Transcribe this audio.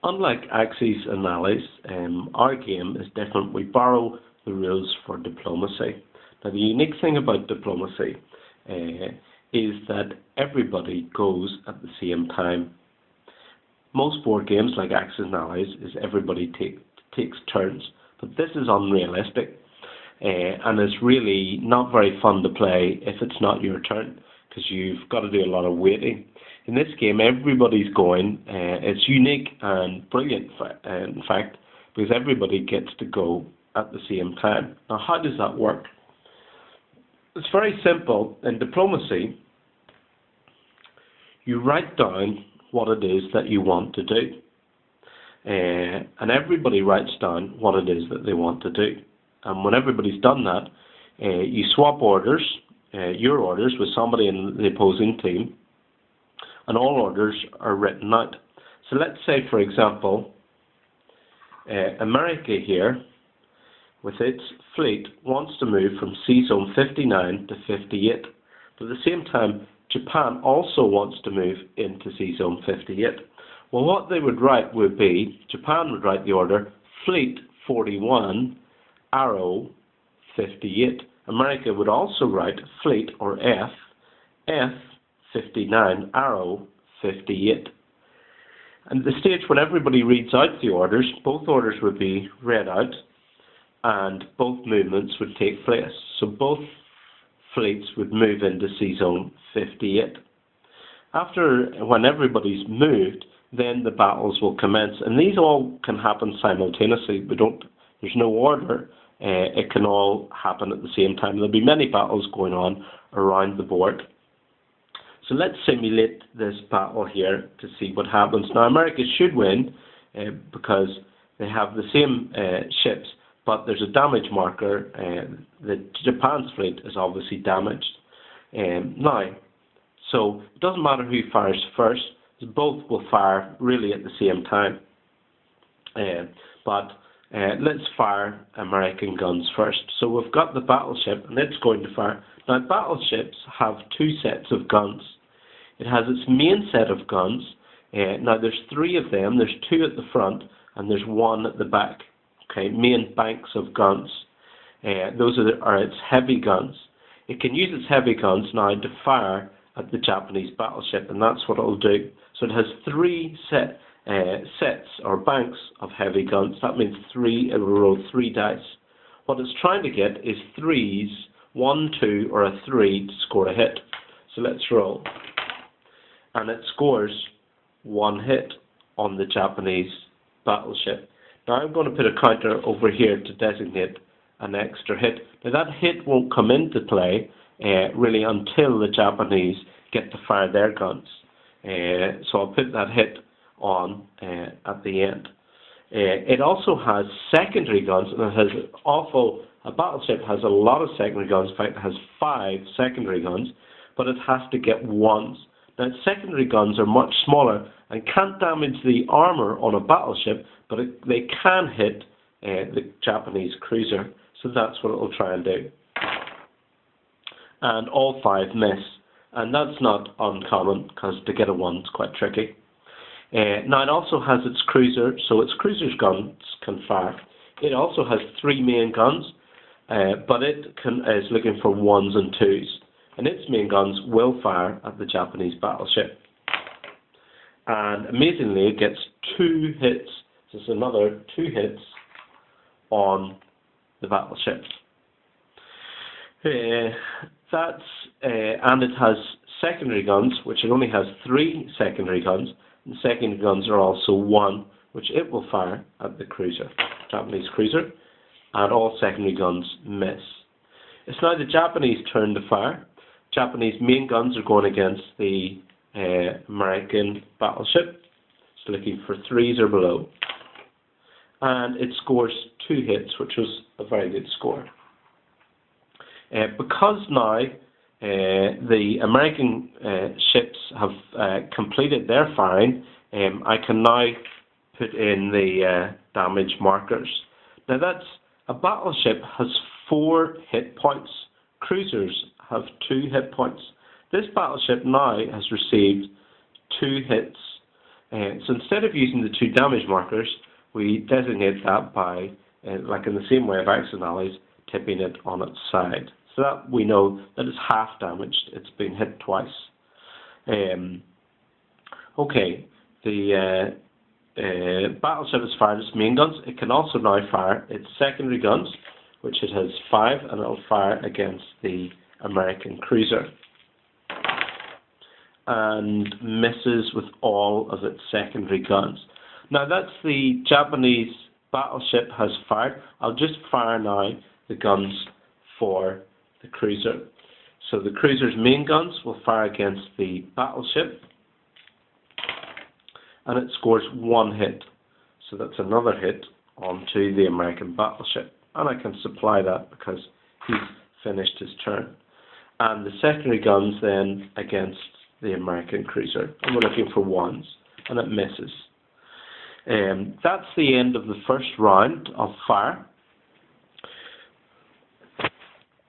Unlike Axis and Allies, our game is different. We borrow the rules for diplomacy. Now, the unique thing about diplomacy is that everybody goes at the same time. Most board games, like Axis and Allies, is everybody takes turns, but this is unrealistic, and it's really not very fun to play if it's not your turn, because you've got to do a lot of waiting. In this game, everybody's going. It's unique and brilliant, in fact, because everybody gets to go at the same time. Now, how does that work? It's very simple. In diplomacy, you write down what it is that you want to do. And everybody writes down what it is that they want to do. And when everybody's done that, you swap orders, your orders, with somebody in the opposing team, and all orders are written out. So let's say, for example, America here, with its fleet, wants to move from Sea Zone 59 to 58. But at the same time, Japan also wants to move into Sea Zone 58. Well, what they would write would be, Japan would write the order, Fleet 41, Arrow 58. America would also write Fleet, or F, F 59, Arrow 58. And at the stage when everybody reads out the orders, both orders would be read out and both movements would take place. So both fleets would move into Sea Zone 58. After, when everybody's moved, then the battles will commence. And these all can happen simultaneously. There's no order. It can all happen at the same time. There'll be many battles going on around the board. So let's simulate this battle here to see what happens. Now, America should win because they have the same ships, but there's a damage marker. Japan's fleet is obviously damaged. Now, so it doesn't matter who fires first, both will fire really at the same time. But let's fire American guns first. So we've got the battleship, and it's going to fire. Now, battleships have two sets of guns. It has its main set of guns. Now, there's three of them. There's two at the front, and there's one at the back. Okay, main banks of guns. Those are its heavy guns. It can use its heavy guns now to fire at the Japanese battleship, and that's what it'll do. So it has three sets or banks of heavy guns. That means it will roll 3 dice. What it's trying to get is threes, 1, 2, or a 3 to score a hit. So let's roll. And it scores 1 hit on the Japanese battleship. Now I'm going to put a counter over here to designate an extra hit. Now that hit won't come into play really until the Japanese get to fire their guns. So I'll put that hit on at the end. It also has secondary guns, and it has a battleship has a lot of secondary guns. In fact, it has 5 secondary guns, but it has to get ones. Now, secondary guns are much smaller and can't damage the armour on a battleship, but they can hit the Japanese cruiser. So that's what it will try and do. And all 5 miss. And that's not uncommon, because to get a 1 is quite tricky. Now, it also has its cruiser, so its cruiser's guns can fire. It also has 3 main guns, but it is looking for 1s and 2s. And its main guns will fire at the Japanese battleship. And amazingly, it gets 2 hits. So it's another 2 hits on the battleship. And it has secondary guns, which it only has 3 secondary guns. And the secondary guns are also 1, which it will fire at the cruiser, Japanese cruiser. And all secondary guns miss. It's now the Japanese turn to fire. Japanese main guns are going against the American battleship. It's looking for 3s or below. And it scores 2 hits, which was a very good score. Because now the American ships have completed their firing, I can now put in the damage markers. Now a battleship has 4 hit points. Cruisers have 2 hit points. This battleship now has received 2 hits So instead of using the 2 damage markers, we designate that by, like in the same way of Axonales, tipping it on its side. So that we know that it's half damaged, it's been hit twice. Okay, the battleship has fired its main guns. It can also now fire its secondary guns, which it has 5, and it'll fire against the American cruiser. And misses with all of its secondary guns. Now that's the Japanese battleship has fired. I'll just fire now the guns for the cruiser. So the cruiser's main guns will fire against the battleship, and it scores 1 hit. So that's another hit onto the American battleship. And I can supply that because he's finished his turn. And the secondary guns then against the American cruiser. And we're looking for 1s, and it misses. That's the end of the first round of fire.